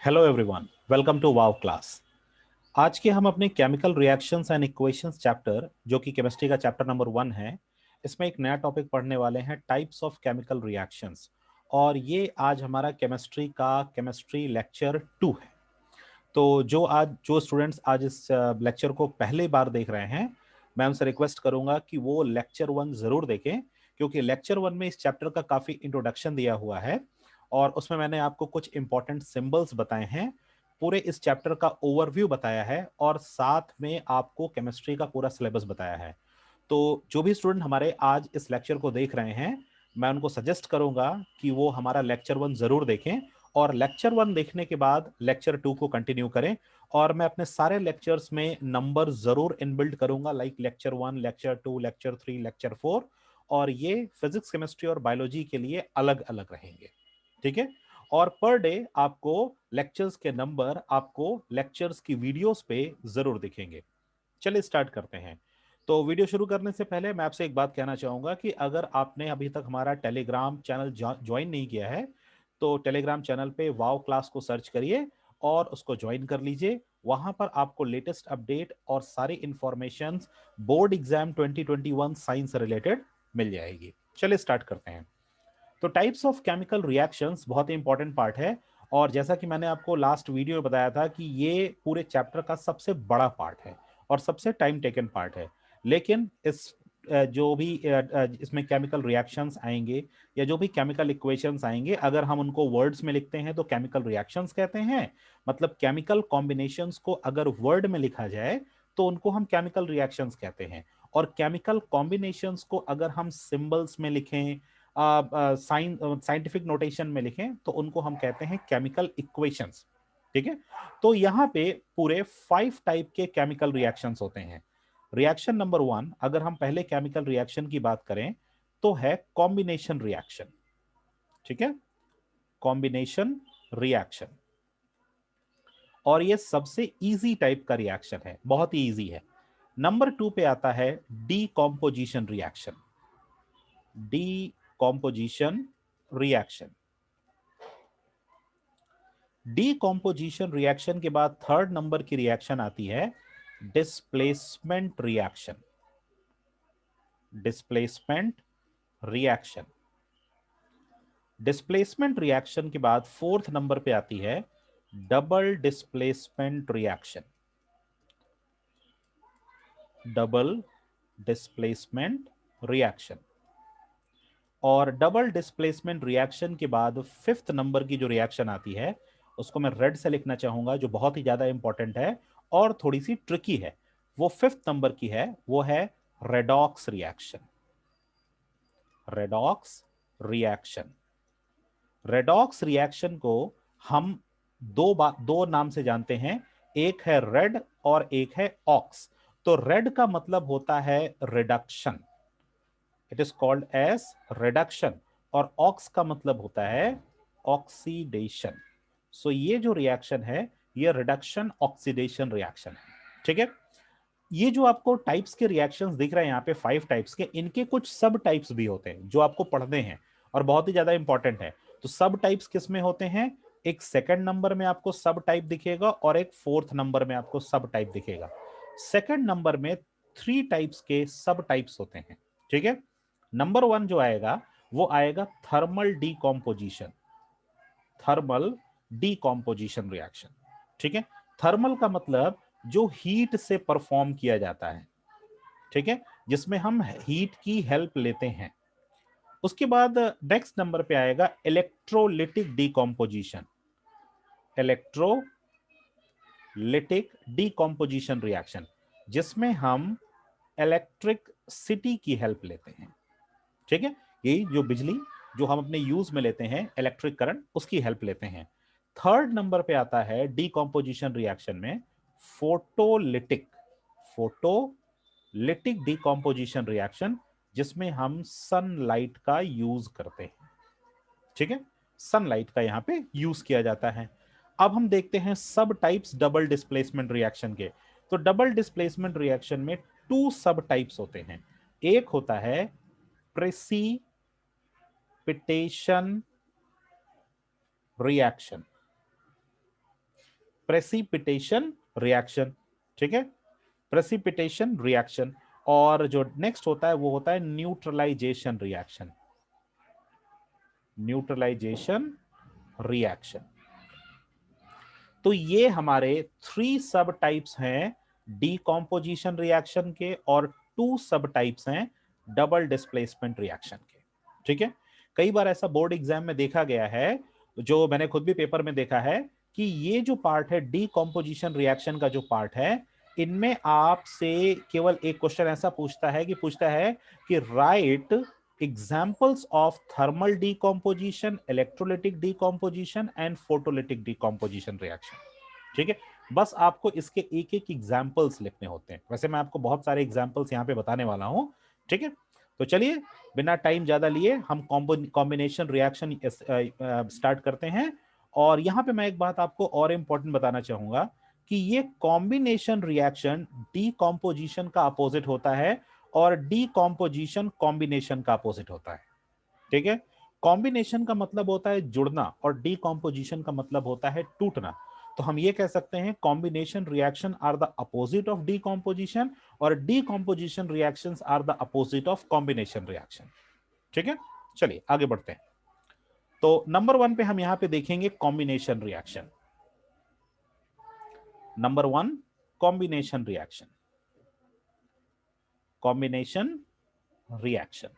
Hello everyone, welcome to wow class. आज के हम अपने chemical reactions and equations chapter, जो कि केमिस्ट्री का चैप्टर नंबर 1 है, इसमें एक नया टॉपिक पढ़ने वाले हैं, टाइप्स ऑफ केमिकल रिएक्शंस। और ये आज हमारा केमिस्ट्री लेक्चर 2 है। तो जो स्टूडेंट्स आज इस लेक्चर को पहली बार देख रहे हैं, मैं उनसे रिक्वेस्ट करूंगा कि वो लेक्चर 1 जरूर देखें, क्योंकि लेक्चर 1 में इस चैप्टर का काफी इंट्रोडक्शन दिया हुआ है और उसमें मैंने आपको कुछ इंपॉर्टेंट सिंबल्स बताए हैं, पूरे इस चैप्टर का ओवरव्यू बताया है और साथ में आपको केमिस्ट्री का पूरा सिलेबस बताया है। तो जो भी स्टूडेंट हमारे आज इस लेक्चर को देख रहे हैं, मैं उनको सजेस्ट करूंगा कि वो हमारा लेक्चर 1 जरूर देखें और लेक्चर 1 देखने के बाद लेक्चर 2 को कंटिन्यू करें। और मैं अपने सारे लेक्चर्स में नंबर जरूर इनबिल्ड करूंगा, like lecture 1, lecture 2, lecture 3, lecture 4। और ये फिजिक्स, केमिस्ट्री और बायोलॉजी के लिए अलग अलग रहेंगे, ठीक है। और पर डे आपको लेक्चर्स के नंबर आपको लेक्चर्स की वीडियोस पे जरूर दिखेंगे। चलिए स्टार्ट करते हैं। तो वीडियो शुरू करने से पहले मैं आपसे एक बात कहना चाहूंगा कि अगर आपने अभी तक हमारा टेलीग्राम चैनल ज्वाइन नहीं किया है, तो टेलीग्राम चैनल पे वाव क्लास को सर्च करिए और उसको ज्वाइन कर लीजिए। वहां पर आपको लेटेस्ट अपडेट और सारी इंफॉर्मेशन बोर्ड एग्जाम 2021 साइंस से रिलेटेड मिल जाएगी। चलिए स्टार्ट करते हैं। तो टाइप्स ऑफ केमिकल रिएक्शंस बहुत ही इंपॉर्टेंट पार्ट है, और जैसा कि मैंने आपको लास्ट वीडियो में बताया था कि ये पूरे चैप्टर का सबसे बड़ा पार्ट है और सबसे टाइम टेकन पार्ट है। लेकिन जो भी इसमें केमिकल रिएक्शंस आएंगे या जो भी केमिकल इक्वेशंस आएंगे, अगर हम उनको वर्ड्स में लिखते हैं तो केमिकल रिएक्शंस कहते हैं। मतलब केमिकल कॉम्बिनेशंस को अगर वर्ड में लिखा जाए तो उनको हम केमिकल रिएक्शंस कहते हैं। और केमिकल कॉम्बिनेशंस को अगर हम सिंबल्स में लिखें, साइंटिफिक नोटेशन में लिखें, तो उनको हम कहते हैं केमिकल इक्वेशंस, ठीक है। तो यहां पे पूरे 5 टाइप के केमिकल रिएक्शंस होते हैं। रिएक्शन नंबर 1, अगर हम पहले केमिकल रिएक्शन की बात करें तो है कॉम्बिनेशन रिएक्शन, ठीक है। कॉम्बिनेशन रिएक्शन, और ये सबसे इजी टाइप का रिएक्शन है, बहुत ही इजी है। नंबर 2 पे आता है decomposition reaction. Decomposition reaction, decomposition reaction के बाद थर्ड नंबर की रिएक्शन आती है displacement reaction. Displacement reaction, displacement reaction के बाद फोर्थ नंबर पे आती है double displacement reaction. Double displacement reaction, और डबल डिस्प्लेसमेंट रिएक्शन के बाद फिफ्थ नंबर की जो रिएक्शन आती है, उसको मैं रेड से लिखना चाहूंगा, जो बहुत ही ज्यादा इंपॉर्टेंट है और थोड़ी सी ट्रिकी है। वो फिफ्थ नंबर की है, वो है redox reaction. Redox reaction, redox reaction को हम दो नाम से जानते हैं, एक है रेड और एक है ऑक्स। तो रेड का मतलब होता है reduction, it is called as reduction, और ऑक्स का मतलब होता है ऑक्सीडेशन। सो ये जो रिएक्शन है, ये रिडक्शन ऑक्सीडेशन रिएक्शन है, ठीक है। ये जो आपको टाइप्स के रिएक्शंस दिख रहे हैं यहाँ पे, 5 टाइप्स के, इनके कुछ सब टाइप्स भी होते हैं जो आपको पढ़ने हैं और बहुत ही ज्यादा इंपॉर्टेंट है। तो सब टाइप्स किस में होते हैं? एक सेकंड नंबर में आपको सब टाइप दिखेगा और एक फोर्थ नंबर में आपको सब टाइप दिखेगा। सेकंड नंबर में 3 टाइप्स के सब टाइप्स होते हैं, ठीक है। नंबर 1 जो आएगा वो आएगा thermal decomposition. Thermal decomposition reaction, ठीक है। थर्मल का मतलब जो हीट से परफॉर्म किया जाता है, ठीक है, जिसमें हम हीट की हेल्प लेते हैं। उसके बाद नेक्स्ट नंबर पे आएगा electrolytic decomposition. Electrolytic decomposition reaction, जिसमें हम इलेक्ट्रिक सिटी की हेल्प लेते हैं, ठीक है। यही जो बिजली जो हम अपने यूज में लेते हैं, इलेक्ट्रिक करंट, उसकी हेल्प लेते हैं। थर्ड नंबर पे आता है डीकॉम्पोजिशन रिएक्शन में फोटोलिटिक। फोटोलिटिक डीकॉम्पोजिशन रिएक्शन, जिसमें हम सनलाइट का यूज करते हैं, ठीक है। सनलाइट का यहां पे यूज किया जाता है। अब हम देखते हैं सब टाइप्स डबल डिस्प्लेसमेंट रिएक्शन के। तो डबल डिस्प्लेसमेंट रिएक्शन में 2 सब टाइप्स होते हैं। एक होता है प्रेसिपिटेशन रिएक्शन। प्रेसिपिटेशन रिएक्शन, ठीक है, प्रेसिपिटेशन रिएक्शन। और जो नेक्स्ट होता है वो होता है न्यूट्रलाइजेशन रिएक्शन, न्यूट्रलाइजेशन रिएक्शन। तो ये हमारे 3 सब टाइप्स हैं डीकॉम्पोजिशन रिएक्शन के, और 2 सब टाइप्स हैं डबल डिस्प्लेसमेंट रिएक्शन के, ठीक है। कई बार ऐसा बोर्ड एग्जाम में देखा गया है, जो मैंने खुद भी पेपर में देखा है, कि ये जो पार्ट है डीकॉम्पोजिशन रिएक्शन का जो पार्ट है, इनमें आपसे केवल एक क्वेश्चन ऐसा पूछता है कि right examples of thermal decomposition, electrolytic decomposition and photolytic decomposition reaction, ठीक है। बस आपको इसके एक एक एग्जाम्पल्स लिखने होते हैं। वैसे मैं आपको बहुत सारे एग्जाम्पल्स यहाँ पे बताने वाला हूं, ठीक है। तो चलिए बिना टाइम ज्यादा लिए हम कॉम्बिनेशन रिएक्शन स्टार्ट करते हैं। और यहां पे मैं एक बात आपको और इंपॉर्टेंट बताना चाहूंगा कि ये कॉम्बिनेशन रिएक्शन डीकॉम्पोजिशन का अपोजिट होता है, और डीकॉम्पोजिशन कॉम्बिनेशन का अपोजिट होता है, ठीक है। कॉम्बिनेशन का मतलब होता है जुड़ना, और डीकॉम्पोजिशन का मतलब होता है टूटना। तो हम ये कह सकते हैं combination reaction are the opposite of decomposition, और decomposition reactions are the opposite of combination reaction, ठीक है। चलिए आगे बढ़ते हैं। तो नंबर 1 पे हम यहां पे देखेंगे combination reaction. Number 1 combination reaction, combination reaction.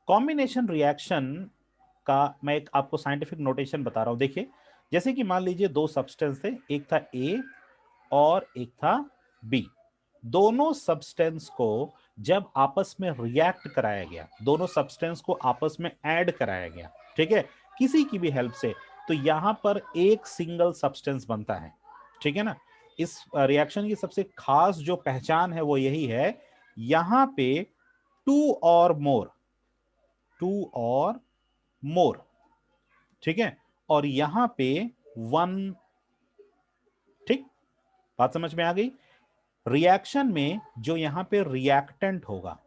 Combination reaction का मैं एक आपको साइंटिफिक नोटेशन बता रहा हूं। देखिए, जैसे कि मान लीजिए 2 सब्सटेंस थे, एक था ए और एक था बी। दोनों सब्सटेंस को जब आपस में रिएक्ट कराया गया, दोनों सब्सटेंस को आपस में ऐड कराया गया, ठीक है, किसी की भी हेल्प से, तो यहां पर एक सिंगल सब्सटेंस बनता है, ठीक है ना। इस रिएक्शन की सबसे खास जो पहचान है वो यही है, यहां पे टू और मोर, टू और मोर, ठीक है, और यहां पे 1, ठीक, बात समझ में आ गई। रिएक्शन में जो यहां पे रिएक्टेंट होगा,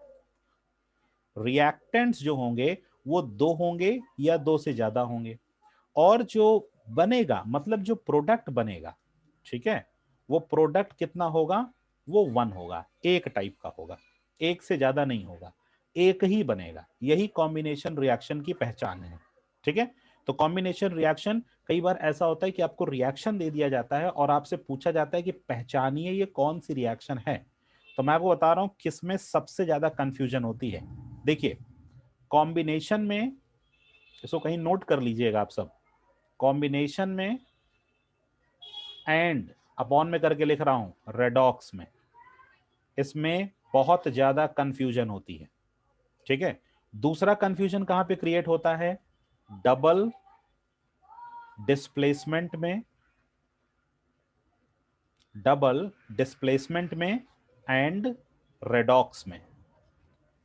रिएक्टेंट्स जो होंगे वो 2 होंगे या 2 से ज्यादा होंगे, और जो बनेगा मतलब जो प्रोडक्ट बनेगा, ठीक है, वो प्रोडक्ट कितना होगा, वो 1 होगा, एक टाइप का होगा, एक से ज्यादा नहीं होगा, एक ही बनेगा। यही कॉम्बिनेशन रिएक्शन की पहचान है, ठीक है। तो कॉम्बिनेशन रिएक्शन, कई बार ऐसा होता है कि आपको रिएक्शन दे दिया जाता है और आपसे पूछा जाता है कि पहचानिए ये कौन सी रिएक्शन है। तो मैं आपको बता रहा हूं किसमें सबसे ज्यादा कंफ्यूजन होती है। देखिए, कॉम्बिनेशन में, इसको कहीं नोट कर लीजिएगा आप सब, कॉम्बिनेशन में एंड अपॉन में करके लिख रहा हूं, रेडॉक्स में, इसमें बहुत ज्यादा कंफ्यूजन होती है, ठीक है। दूसरा कंफ्यूजन कहां पे क्रिएट होता है, डबल डिस्प्लेसमेंट में, डबल डिस्प्लेसमेंट में एंड रेडॉक्स में,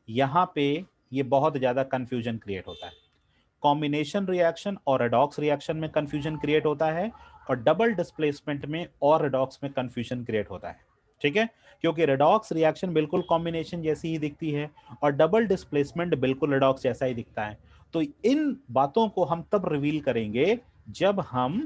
यहां पे ये बहुत ज्यादा कंफ्यूजन क्रिएट होता है। कॉम्बिनेशन रिएक्शन और रेडॉक्स रिएक्शन में कंफ्यूजन क्रिएट होता है, और डबल डिस्प्लेसमेंट में और रेडॉक्स में कंफ्यूजन क्रिएट होता है, ठीक है। क्योंकि रेडॉक्स रिएक्शन बिल्कुल कॉम्बिनेशन जैसी ही दिखती है, और डबल डिस्प्लेसमेंट बिल्कुल रेडॉक्स जैसा ही दिखता है। तो इन बातों को हम तब रिवील करेंगे जब हम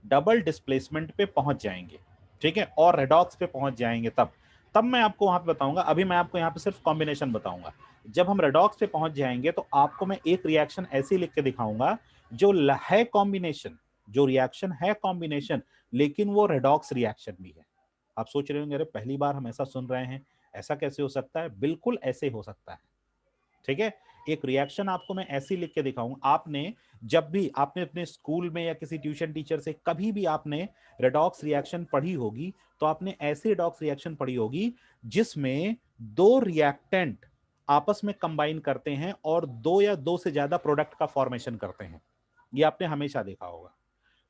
डबल डिस्प्लेसमेंट पे पहुंच जाएंगे, ठीक है, और रेडॉक्स पे पहुंच जाएंगे, तब तब मैं आपको वहां पे बताऊंगा। अभी मैं आपको यहाँ पे सिर्फ कॉम्बिनेशन बताऊंगा। जब हम रेडॉक्स पे पहुंच जाएंगे तो आपको मैं एक रिएक्शन ऐसी लिख के दिखाऊंगा जो है कॉम्बिनेशन, जो रिएक्शन है कॉम्बिनेशन, लेकिन वो रेडॉक्स रिएक्शन भी है। आप सोच रहे होंगे अरे पहली बार हम ऐसा सुन रहे हैं, ऐसा कैसे हो सकता है? बिल्कुल ऐसे हो सकता है, ठीक है। एक रिएक्शन आपको मैं ऐसी लिख के दिखाऊंगा। आपने जब भी आपने अपने स्कूल में या किसी ट्यूशन टीचर से कभी भी आपने रेडॉक्स रिएक्शन पढ़ी होगी, तो आपने ऐसी रेडॉक्स रिएक्शन पढ़ी होगी जिसमें 2 रिएक्टेंट आपस में कंबाइन करते हैं और 2 या 2 से ज्यादा प्रोडक्ट का फॉर्मेशन करते हैं। ये आपने हमेशा देखा होगा,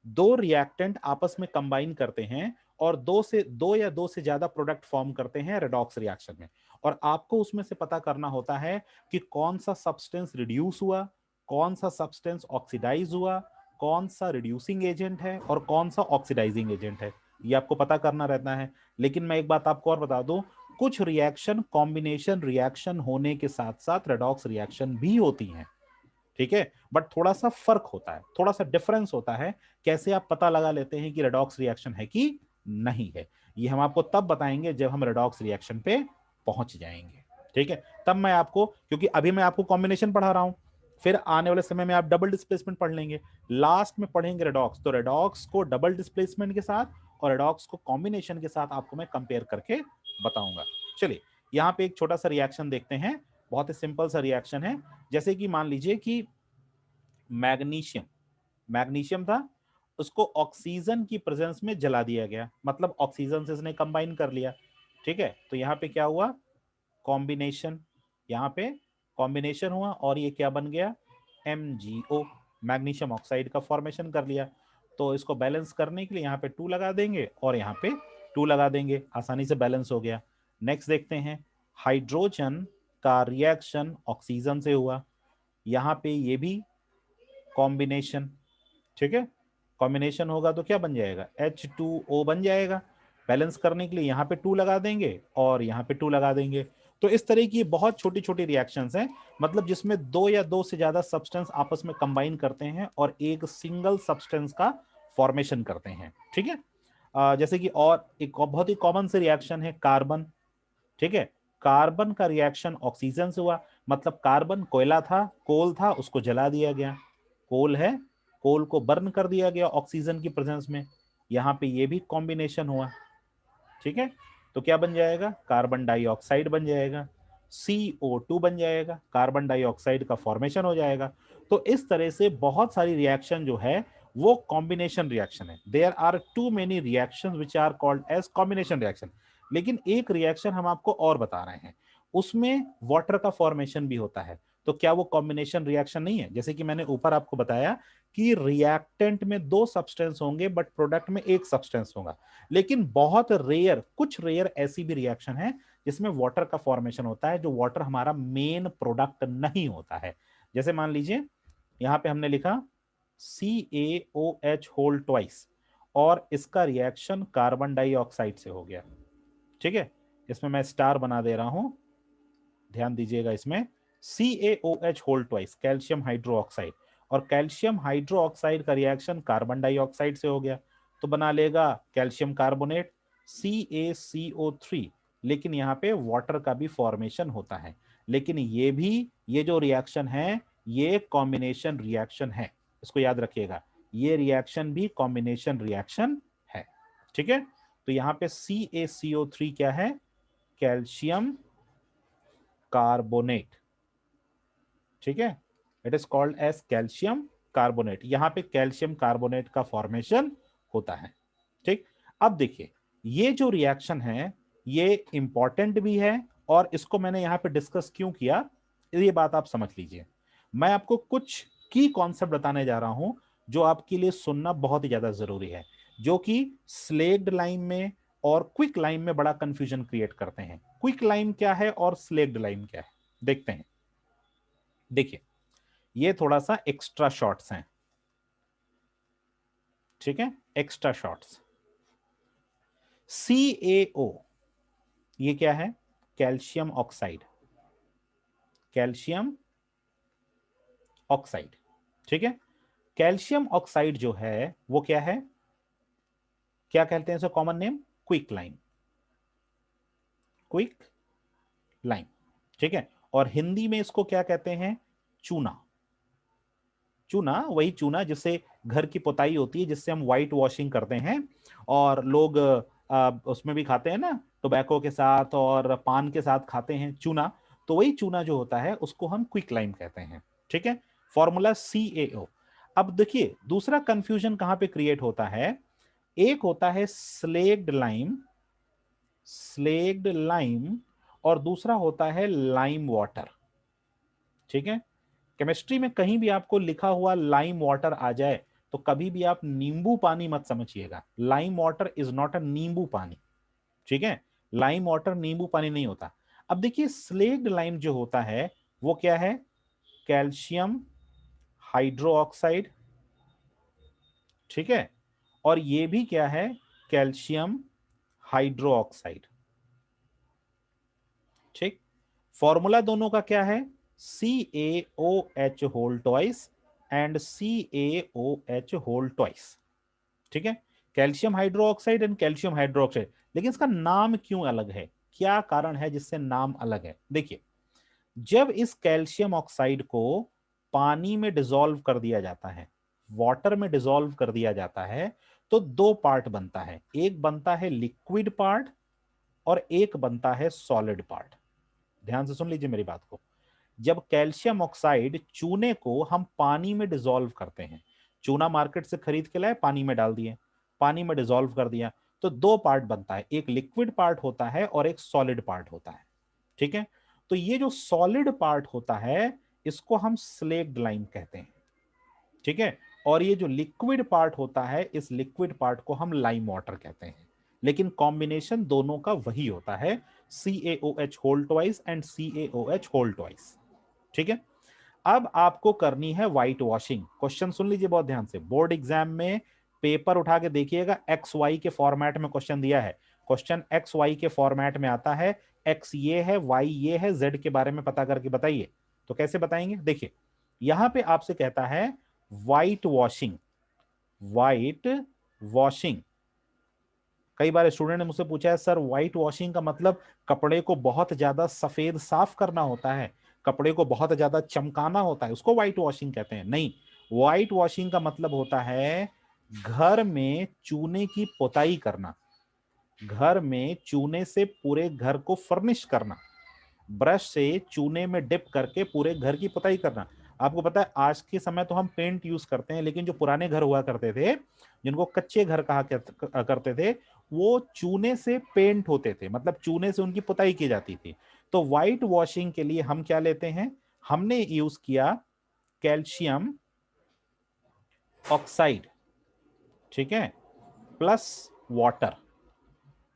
2 रिएक्टेंट आपस में कंबाइन करते हैं और 2 या 2 से ज्यादा प्रोडक्ट फॉर्म करते हैं रेडॉक्स रिएक्शन में। और आपको उसमें से पता करना होता है कि कौन सा सब्सटेंस रिड्यूस हुआ, कौन सा सब्सटेंस ऑक्सीडाइज हुआ, कौन सा रिड्यूसिंग एजेंट है और कौन सा ऑक्सीडाइजिंग एजेंट है। ये आपको पता करना रहता है। लेकिन मैं एक बात आपको और बता दूं, कुछ रिएक्शन कॉम्बिनेशन रिएक्शन होने के साथ साथ रेडॉक्स रिएक्शन भी होती हैं, ठीक है, बट थोड़ा सा फर्क होता है, थोड़ा सा डिफरेंस होता है कैसे आप पता लगा लेते हैं कि रेडॉक्स रिएक्शन है कि नहीं है। ये हम आपको तब बताएंगे जब हम रेडॉक्स रिएक्शन पे पहुंच जाएंगे। ठीक है, तब मैं आपको, क्योंकि अभी मैं आपको कॉम्बिनेशन पढ़ा रहा हूं, फिर आने वाले समय में आप डबल डिस्प्लेसमेंट पढ़ लेंगे, लास्ट में पढ़ेंगे रेडॉक्स। तो रेडॉक्स को डबल डिस्प्लेसमेंट के साथ और रेडॉक्स को कॉम्बिनेशन के साथ आपको मैं कंपेयर करके बताऊंगा। चलिए यहां पे एक छोटा सा रिएक्शन देखते हैं, बहुत ही सिंपल सा रिएक्शन है। जैसे कि मान लीजिए कि मैग्नीशियम, मैग्नीशियम था, उसको ऑक्सीजन की प्रेजेंस में जला दिया गया, मतलब ऑक्सीजन से इसने कंबाइन कर लिया। ठीक है, तो यहाँ पे क्या हुआ, कॉम्बिनेशन, यहाँ पे कॉम्बिनेशन हुआ और ये क्या बन गया, MgO, मैग्नीशियम ऑक्साइड का फॉर्मेशन कर लिया। तो इसको बैलेंस करने के लिए यहाँ पे 2 लगा देंगे और यहाँ पे 2 लगा देंगे, आसानी से बैलेंस हो गया। नेक्स्ट देखते हैं, हाइड्रोजन का रिएक्शन ऑक्सीजन से हुआ, यहाँ पे ये भी कॉम्बिनेशन। ठीक है, कॉम्बिनेशन होगा तो क्या बन जाएगा, H2O बन जाएगा। बैलेंस करने के लिए यहाँ पे 2 लगा देंगे और यहाँ पे 2 लगा देंगे। तो इस तरह की बहुत छोटी छोटी रिएक्शंस हैं, मतलब जिसमें 2 या 2 से ज्यादा सब्सटेंस आपस में कंबाइन करते हैं और एक सिंगल सब्सटेंस का फॉर्मेशन करते हैं। ठीक है, जैसे कि और एक बहुत ही कॉमन से रिएक्शन है कार्बन। ठीक है, कार्बन का रिएक्शन ऑक्सीजन से हुआ, मतलब कार्बन कोयला था, कोल था, उसको जला दिया गया, कोल है, कोल को बर्न कर दिया गया ऑक्सीजन की प्रेजेंस में, यहां पे ये भी कॉम्बिनेशन हुआ। ठीक है, तो क्या बन जाएगा, कार्बन डाइऑक्साइड बन जाएगा, CO2 बन जाएगा, कार्बन डाइऑक्साइड का फॉर्मेशन हो जाएगा। तो इस तरह से बहुत सारी रिएक्शन जो है वो कॉम्बिनेशन रिएक्शन है। There are too many reactions which are called as combination reaction. लेकिन एक रिएक्शन हम आपको और बता रहे हैं, उसमें वाटर का फॉर्मेशन भी होता है, तो क्या वो कॉम्बिनेशन रिएक्शन नहीं है। जैसे कि मैंने ऊपर आपको बताया कि रिएक्टेंट में 2 सब्सटेंस होंगे बट प्रोडक्ट में 1 सब्सटेंस होगा। लेकिन बहुत रेयर, कुछ रेयर ऐसी भी रिएक्शन है जिसमें वाटर का फॉर्मेशन होता है, जो वाटर हमारा मेन प्रोडक्ट नहीं होता है। जैसे मान लीजिए यहां पे हमने लिखा CaOH होल ट्वाइस और इसका रिएक्शन कार्बन डाइऑक्साइड से हो गया। ठीक है, इसमें मैं स्टार बना दे रहा हूं, ध्यान दीजिएगा। इसमें CaOH whole twice, calcium hydroxide, और कैल्शियम हाइड्रोक्साइड का रिएक्शन कार्बन डाइऑक्साइड से हो गया, तो बना लेगा कैल्शियम कार्बोनेट CaCO3। लेकिन यहाँ पे वाटर का भी फॉर्मेशन होता है, लेकिन ये भी, ये जो रिएक्शन है ये कॉम्बिनेशन रिएक्शन है, इसको याद रखिएगा, ये रिएक्शन भी कॉम्बिनेशन रिएक्शन है। ठीक है, तो यहाँ पे CaCO3 क्या है, कैल्शियम कार्बोनेट। ठीक है, it is called as calcium carbonate, यहां पे कैल्शियम कार्बोनेट का फॉर्मेशन होता है। ठीक, अब देखिए ये जो रिएक्शन है ये इंपॉर्टेंट भी है, और इसको मैंने यहां पे डिस्कस क्यों किया, ये बात आप समझ लीजिए। मैं आपको कुछ की कॉन्सेप्ट बताने जा रहा हूं जो आपके लिए सुनना बहुत ही ज्यादा जरूरी है, जो कि स्लेग्ड लाइम में और क्विक लाइम में बड़ा कंफ्यूजन क्रिएट करते हैं। क्विक लाइम क्या है और स्लेग्ड लाइम क्या है, देखते हैं। देखिए ये थोड़ा सा एक्स्ट्रा शॉट्स हैं। ठीक है, एक्स्ट्रा शॉट्स। CaO ये क्या है, कैल्शियम ऑक्साइड, कैल्शियम ऑक्साइड। ठीक है, कैल्शियम ऑक्साइड जो है वो क्या है, क्या कहते हैं इसे common name, quick lime, quick lime. ठीक है, और हिंदी में इसको क्या कहते हैं, चूना। चूना, वही चूना जिससे घर की पुताई होती है, जिससे हम व्हाइट वॉशिंग करते हैं, और लोग उसमें भी खाते हैं ना, टोबैको के साथ और पान के साथ खाते हैं चूना। तो वही चूना जो होता है उसको हम क्विक लाइम कहते हैं। ठीक है, फॉर्मूला CaO। अब देखिए दूसरा कंफ्यूजन कहां पे क्रिएट होता है, एक होता है स्लेग्ड लाइम, स्लेग्ड लाइम, और दूसरा होता है लाइम वाटर। ठीक है, केमिस्ट्री में कहीं भी आपको लिखा हुआ लाइम वाटर आ जाए तो कभी भी आप नींबू पानी मत समझिएगा, lime water is not a नींबू पानी। ठीक है, लाइम वाटर नींबू पानी नहीं होता। अब देखिए स्लेग्ड लाइम जो होता है वो क्या है, कैल्शियम हाइड्रोक्साइड। ठीक है, और ये भी क्या है, कैल्शियम हाइड्रोक्साइड। ठीक, फॉर्मूला दोनों का क्या है, CaOH whole twice and CaOH whole twice. ठीक है, calcium hydroxide and calcium hydroxide. लेकिन इसका नाम क्यों अलग है, क्या कारण है जिससे नाम अलग है? देखिए, जब इस कैल्शियम ऑक्साइड को पानी में डिसॉल्व कर दिया जाता है, वाटर में डिसॉल्व कर दिया जाता है, तो दो पार्ट बनता है, एक बनता है लिक्विड पार्ट और एक बनता है सॉलिड पार्ट। ध्यान से सुन लीजिए मेरी बात को। जब कैल्शियम ऑक्साइड चूने को हम पानी में डिसॉल्व करते हैं, चूना मार्केट से खरीद के लाए, पानी में डाल दिए, पानी में डिसॉल्व कर दिया, तो दो पार्ट बनता है, एक लिक्विड पार्ट होता है और एक सॉलिड पार्ट होता है। ठीक है, तो ये जो सॉलिड पार्ट होता है इसको हम स्लेक्ड लाइम कहते हैं। ठीक है, और ये जो लिक्विड पार्ट होता है, इस लिक्विड पार्ट को हम लाइम वाटर कहते हैं। लेकिन कॉम्बिनेशन दोनों का वही होता है, CaOH whole twice and CaOH whole twice. ठीक है, अब आपको करनी है व्हाइट वॉशिंग। क्वेश्चन सुन लीजिए बहुत ध्यान से, बोर्ड एग्जाम में पेपर उठा के देखिएगा, एक्स वाई के फॉर्मेट में क्वेश्चन दिया है। क्वेश्चन एक्स वाई के फॉर्मेट में आता है, एक्स ये है, वाई ये है, जेड के बारे में पता करके बताइए। तो कैसे बताएंगे? देखिए, यहां पे आपसे कहता है व्हाइट वॉशिंग, व्हाइट वॉशिंग। कई बार स्टूडेंट ने मुझसे पूछा है, सर व्हाइट वॉशिंग का मतलब कपड़े को बहुत ज्यादा सफेद साफ करना होता है, कपड़े को बहुत ज्यादा चमकाना होता है, उसको व्हाइट वॉशिंग कहते हैं? नहीं, व्हाइट वॉशिंग का मतलब होता है घर में चूने की पुताई करना, घर में चूने से पूरे घर को फर्निश करना, ब्रश से चूने में डिप करके पूरे घर की पुताई करना। आपको पता है आज के समय तो हम पेंट यूज करते हैं, लेकिन जो पुराने घर हुआ करते थे, जिनको कच्चे घर कहा करते थे, वो चूने से पेंट होते थे, मतलब चूने से उनकी पुताई की जाती थी। तो व्हाइट वॉशिंग के लिए हम क्या लेते हैं? हमने यूज किया कैल्शियम ऑक्साइड, ठीक है, प्लस वाटर।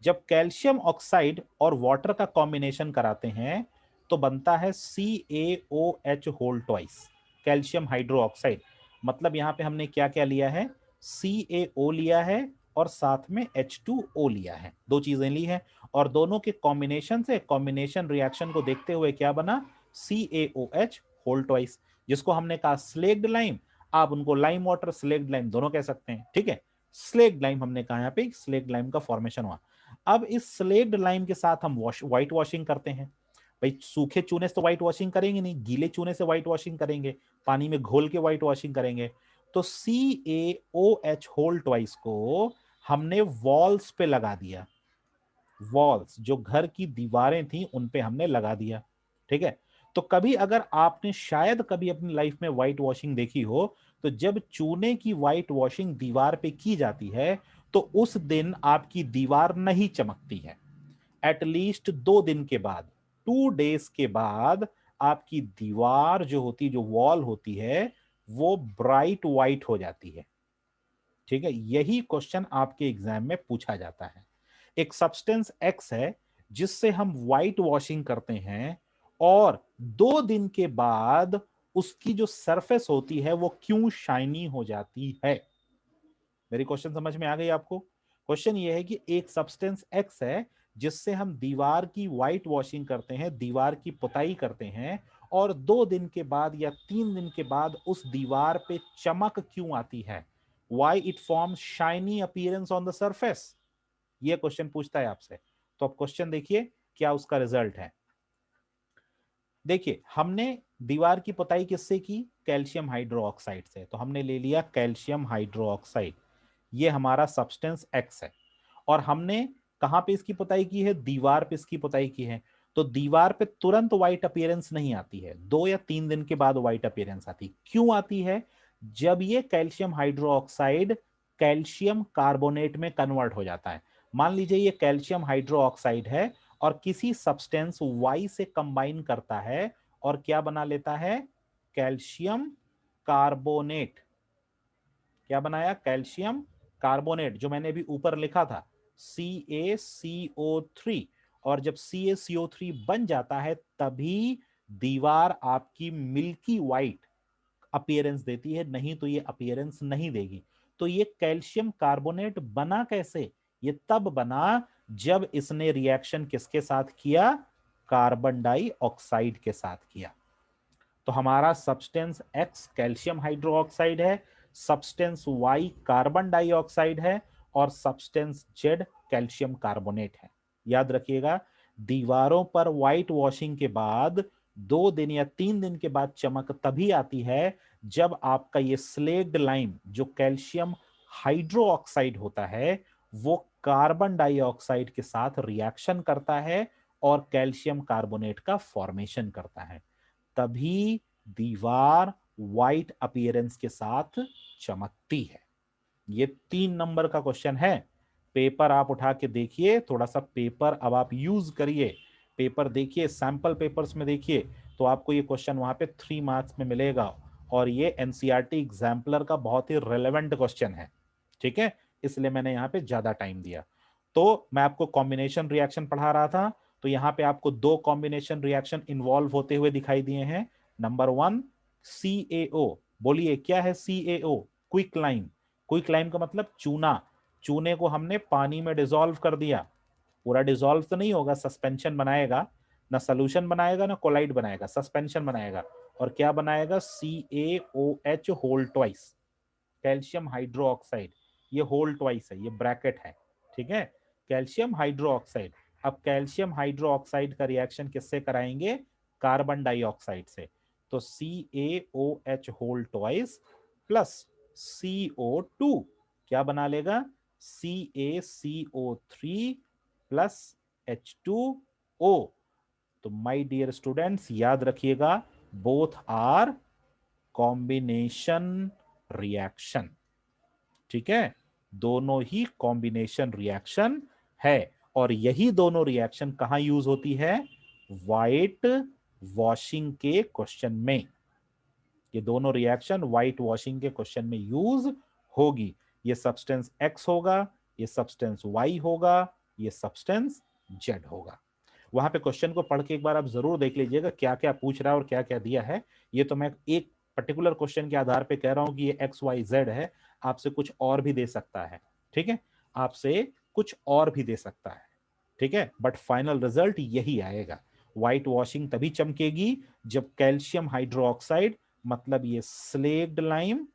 जब कैल्शियम ऑक्साइड और वाटर का कॉम्बिनेशन कराते हैं तो बनता है CaOH whole twice, calcium hydro oxide. मतलब यहां पे हमने क्या क्या लिया है? CaO लिया है और साथ में H2O लिया है, दो चीजें ली है, और दोनों के कॉम्बिनेशन से, कॉम्बिनेशन रिएक्शन को देखते हुए क्या बना? CaOH होल ट्वाइस, जिसको हमने कहा स्लेक्ड लाइम। आप उनको लाइम वाटर, स्लेक्ड लाइम दोनों कह सकते हैं। ठीक है, स्लेक्ड लाइम हमने कहा, यहाँ पे स्लेक्ड लाइम का फॉर्मेशन हुआ। अब इस स्लेक्ड लाइम के साथ हम व्हाइट वॉशिंग करते हैं। भाई सूखे चूने से तो व्हाइट वॉशिंग करेंगे नहीं, गीले चूने से व्हाइट वॉशिंग करेंगे, पानी में घोल के व्हाइट वॉशिंग करेंगे। तो CaOH होल ट्वाइस को हमने वॉल्स पे लगा दिया, वॉल्स जो घर की दीवारें थी उन पे हमने लगा दिया। ठीक है, तो कभी अगर आपने शायद कभी अपनी लाइफ में व्हाइट वॉशिंग देखी हो, तो जब चूने की व्हाइट वॉशिंग दीवार पे की जाती है तो उस दिन आपकी दीवार नहीं चमकती है। एटलीस्ट 2 दिन के बाद, 2 डेज के बाद आपकी दीवार जो होती, जो वॉल होती है, वो ब्राइट व्हाइट हो जाती है। ठीक है, यही क्वेश्चन आपके एग्जाम में पूछा जाता है। एक सब्सटेंस एक्स है जिससे हम व्हाइट वॉशिंग करते हैं, और 2 दिन के बाद उसकी जो सरफेस होती है वो क्यों शाइनी हो जाती है? मेरी क्वेश्चन समझ में आ गई आपको? क्वेश्चन ये है कि एक सब्सटेंस एक्स है जिससे हम दीवार की व्हाइट वॉशिंग करते हैं, दीवार की पुताई करते हैं, और 2 दिन के बाद या 3 दिन के बाद उस दीवार पे चमक क्यों आती है? Why it forms shiny appearance on the surface? ये क्वेश्चन पूछता है आपसे। तो अब क्वेश्चन देखिए क्या उसका रिजल्ट है। देखिए, हमने दीवार की पुताई किससे की? कैल्शियम हाइड्रोक्साइड से। तो हमने ले लिया कैल्शियम हाइड्रोक्साइड, ये हमारा सब्सटेंस एक्स है, और हमने कहां पे इसकी पुताई की है? दीवार पे इसकी पुताई की है। तो दीवार पे तुरंत व्हाइट अपीयरेंस नहीं आती है, 2 या 3 दिन के बाद व्हाइट अपीयरेंस आती। क्यों आती है? जब ये कैल्शियम हाइड्रोक्साइड कैल्शियम कार्बोनेट में कन्वर्ट हो जाता है। मान लीजिए ये कैल्शियम हाइड्रोक्साइड है और किसी सब्सटेंस वाई से कंबाइन करता है और क्या बना लेता है? Calcium carbonate. क्या बनाया? कैल्शियम कार्बोनेट, जो मैंने अभी ऊपर लिखा था CaCO3। और जब CaCO3 बन जाता है तभी दीवार आपकी मिल्की व्हाइट अपीयरेंस देती है, नहीं तो ये अपीयरेंस नहीं देगी। तो ये कैल्शियम कार्बोनेट बना कैसे? ये तब बना जब इसने रिएक्शन किसके साथ किया? कार्बन डाइऑक्साइड के साथ किया। तो हमारा सब्सटेंस X कैल्शियम हाइड्रोक्साइड है, सब्सटेंस Y कार्बन डाइऑक्साइड है और सब्सटेंस Z कैल्शियम कार्बोनेट है। याद रखिएगा, दीवारों पर व्हाइट वॉशिंग के बाद 2 दिन या 3 दिन के बाद चमक तभी आती है जब आपका ये स्लेग्ड लाइम जो कैल्शियम हाइड्रोक्साइड होता है वो कार्बन डाइऑक्साइड के साथ रिएक्शन करता है और कैल्शियम कार्बोनेट का फॉर्मेशन करता है, तभी दीवार व्हाइट अपीयरेंस के साथ चमकती है। ये 3 नंबर का क्वेश्चन है। पेपर आप उठा के देखिए, थोड़ा सा पेपर अब आप यूज करिए, पेपर देखिए, सैंपल पेपर्स में देखिए, तो आपको ये क्वेश्चन वहां पे 3 मार्क्स में मिलेगा और ये एनसीईआरटी एग्जाम्पलर का बहुत ही रेलेवेंट क्वेश्चन है। ठीक है, इसलिए मैंने यहाँ पे ज्यादा टाइम दिया। तो मैं आपको कॉम्बिनेशन रिएक्शन पढ़ा रहा था, तो यहाँ पे आपको 2 कॉम्बिनेशन रिएक्शन इन्वॉल्व होते हुए दिखाई दिए हैं। नंबर 1 CaO, बोलिए क्या है CaO? Quick lime. Quick lime का मतलब चूना, चूने को हमने पानी में डिसॉल्व कर दिया, पूरा डिसॉल्व तो नहीं होगा, सस्पेंशन बनाएगा, ना सोल्यूशन बनाएगा ना कोलाइड बनाएगा, सस्पेंशन बनाएगा। और क्या बनाएगा? CaOH whole twice, calcium hydroxide, ये होल ट्वाइस है, ये ब्रैकेट है। ठीक है, कैल्शियम हाइड्रोक्साइड। अब कैल्शियम हाइड्रोक्साइड का रिएक्शन किससे कराएंगे? कार्बन डाइऑक्साइड से। तो CaOH whole twice plus CO2 क्या बना लेगा? CaCO3 plus H2O। तो माय डियर स्टूडेंट्स याद रखिएगा, बोथ आर कॉम्बिनेशन रिएक्शन। ठीक है, दोनों ही कॉम्बिनेशन रिएक्शन है और यही दोनों रिएक्शन कहां यूज होती है? व्हाइट वॉशिंग के क्वेश्चन में। ये दोनों रिएक्शन व्हाइट वॉशिंग के क्वेश्चन में यूज होगी। ये सब्सटेंस X होगा, ये सब्सटेंस Y होगा, ये सब्सटेंस Z होगा। वहां पे क्वेश्चन को पढ़ के एक बार आप जरूर देख लीजिएगा क्या क्या पूछ रहा है और क्या क्या दिया है। ये तो मैं एक पर्टिकुलर क्वेश्चन के आधार पे कह रहा हूं कि ये XYZ है, आपसे कुछ और भी दे सकता है। ठीक है, आपसे कुछ और भी दे सकता है। ठीक है, बट फाइनल रिजल्ट यही आएगा। व्हाइट वॉशिंग तभी चमकेगी जब कैल्शियम हाइड्रोक्साइड, मतलब ये स्लेक्ड लाइम,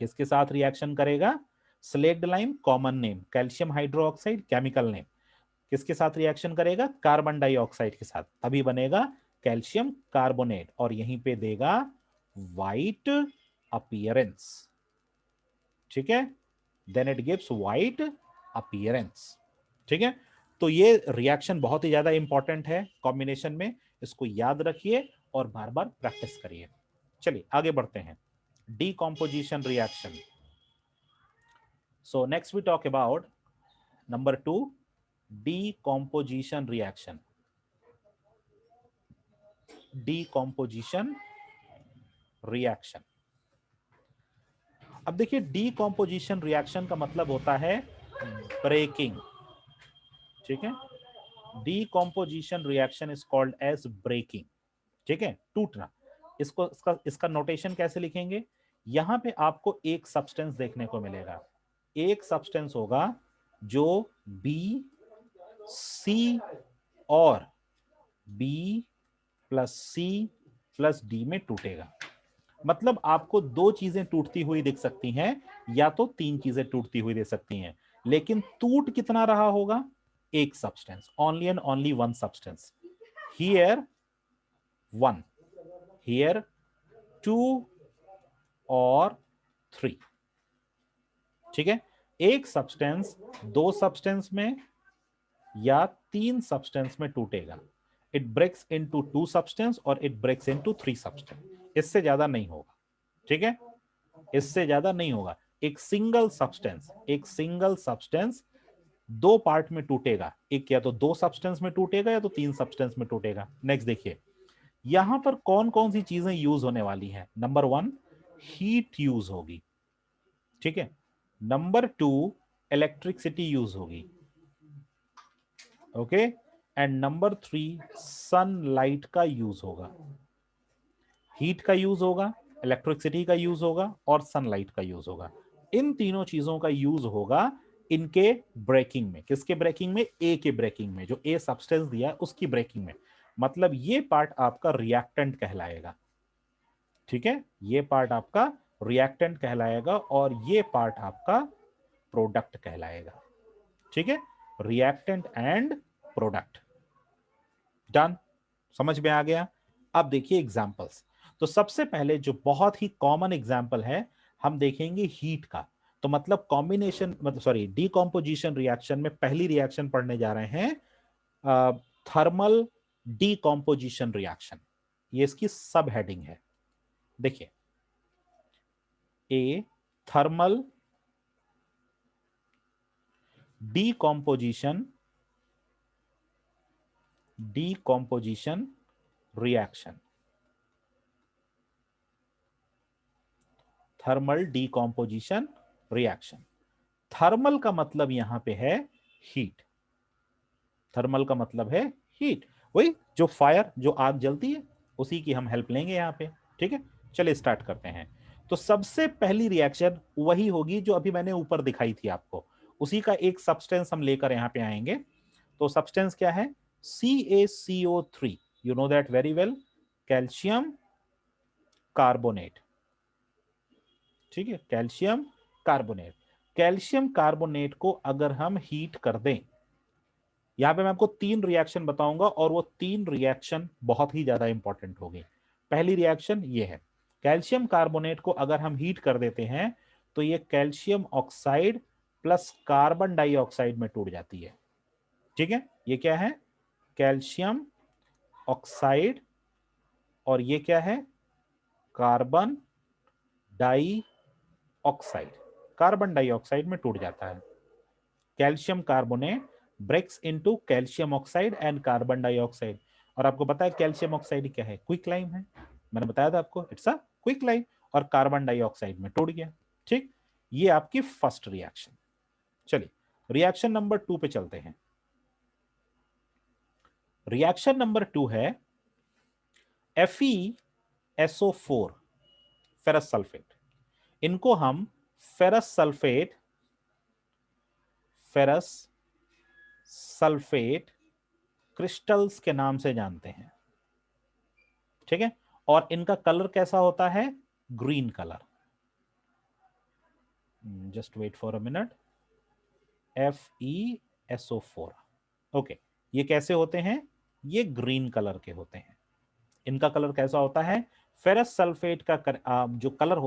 किसके साथ रिएक्शन करेगा? Slaked lime common name, calcium hydroxide chemical name, किसके साथ रिएक्शन करेगा? कार्बन डाइऑक्साइड के साथ, तभी बनेगा कैल्शियम कार्बोनेट और यहीं पे देगा व्हाइट अपीयरेंस। ठीक है, then it gives white appearance. ठीक है, तो ये रिएक्शन बहुत ही ज्यादा इंपॉर्टेंट है कॉम्बिनेशन में, इसको याद रखिए और बार बार प्रैक्टिस करिए। चलिए आगे बढ़ते हैं। Decomposition reaction. So next we talk about number 2, decomposition reaction. Decomposition reaction. अब देखिए, डीकॉम्पोजिशन रिएक्शन का मतलब होता है ब्रेकिंग। ठीक है, decomposition reaction is called as breaking. ठीक है, टूटना। इसको इसका नोटेशन कैसे लिखेंगे? यहां पे आपको एक सब्सटेंस देखने को मिलेगा, एक सब्सटेंस होगा जो बी सी और B plus C plus D में टूटेगा। मतलब आपको 2 चीजें टूटती हुई दिख सकती हैं या तो 3 चीजें टूटती हुई दे सकती हैं, लेकिन टूट कितना रहा होगा? एक substance, only and only one substance. Here 1, here 2 और 3। ठीक है, एक सब्सटेंस 2 सब्सटेंस में या 3 सब्सटेंस में टूटेगा। इट ब्रेक्स इनटू 2 सब्सटेंस और इट ब्रेक्स इनटू 3 सब्सटेंस, इससे ज्यादा नहीं होगा। ठीक है, इससे ज्यादा नहीं होगा। एक सिंगल सब्सटेंस, एक सिंगल सब्सटेंस 2 पार्ट में टूटेगा, एक या तो 2 सब्सटेंस में टूटेगा या तो 3 सब्सटेंस में टूटेगा। नेक्स्ट देखिए, यहां पर कौन कौन सी चीजें यूज होने वाली हैं? नंबर 1 हीट यूज होगी। ठीक है, नंबर 2 इलेक्ट्रिसिटी यूज होगी। ओके, एंड नंबर 3 सनलाइट का यूज होगा। हीट का यूज होगा, इलेक्ट्रिसिटी का यूज होगा और सनलाइट का यूज होगा। इन तीनों चीजों का यूज होगा इनके ब्रेकिंग में। किसके ब्रेकिंग में? ए के ब्रेकिंग में, जो ए सब्सटेंस दिया है उसकी ब्रेकिंग में। मतलब ये पार्ट आपका रिएक्टेंट कहलाएगा। ठीक है, ये पार्ट आपका रिएक्टेंट कहलाएगा और ये पार्ट आपका प्रोडक्ट कहलाएगा। ठीक है, रिएक्टेंट एंड प्रोडक्ट। डन, समझ में आ गया। अब देखिए एग्जांपल्स। तो सबसे पहले जो बहुत ही कॉमन एग्जांपल है, हम देखेंगे हीट का। तो मतलब कॉम्बिनेशन, मतलब सॉरी, डीकॉम्पोजिशन रिएक्शन में पहली रिएक्शन पढ़ने जा रहे हैं थर्मल डीकॉम्पोजिशन रिएक्शन। ये इसकी सब हेडिंग है। देखिए, a thermal decomposition reaction. Thermal decomposition reaction. Thermal का मतलब यहां पे है हीट। थर्मल का मतलब है हीट, वही जो फायर, जो आग जलती है, उसी की हम हेल्प लेंगे यहां पे। ठीक है, चलिए स्टार्ट करते हैं। तो सबसे पहली रिएक्शन वही होगी जो अभी मैंने ऊपर दिखाई थी आपको, उसी का एक सब्सटेंस हम लेकर यहां पे आएंगे। तो सब्सटेंस क्या है? CaCO3, you know that very well, calcium carbonate. ठीक है, कैल्शियम कार्बोनेट। कैल्शियम कार्बोनेट को अगर हम हीट कर दें, यहां पे मैं आपको 3 रिएक्शन बताऊंगा और वो 3 रिएक्शन बहुत ही ज्यादा इंपॉर्टेंट होगी। पहली रिएक्शन ये है, कैल्शियम कार्बोनेट को अगर हम हीट कर देते हैं तो ये calcium oxide plus carbon dioxide में टूट जाती है। ठीक है, ये क्या है? कैल्शियम ऑक्साइड, और ये क्या है? Carbon dioxide. कार्बन डाइऑक्साइड में टूट जाता है। Calcium carbonate breaks into calcium oxide and carbon dioxide. और आपको पता है कैल्शियम ऑक्साइड क्या है? क्विक लाइम है। मैंने बताया था आपको, इट्स अ क्विक लाइम। और कार्बन डाइऑक्साइड में टूट गया। ठीक, ये आपकी फर्स्ट रिएक्शन। चलिए रिएक्शन नंबर 2 पे चलते हैं। रिएक्शन नंबर 2 है FeSO4, फेरस सल्फेट। इनको हम फेरस सल्फेट क्रिस्टल्स के नाम से जानते हैं। ठीक है, और इनका कलर कैसा होता है? Green colour. Just wait for a minute. FeSO4, okay. ये कैसे होते हैं? ये ग्रीन कलर के होते हैं। इनका कलर कैसा होता है? फेरस सल्फेट का जो कलर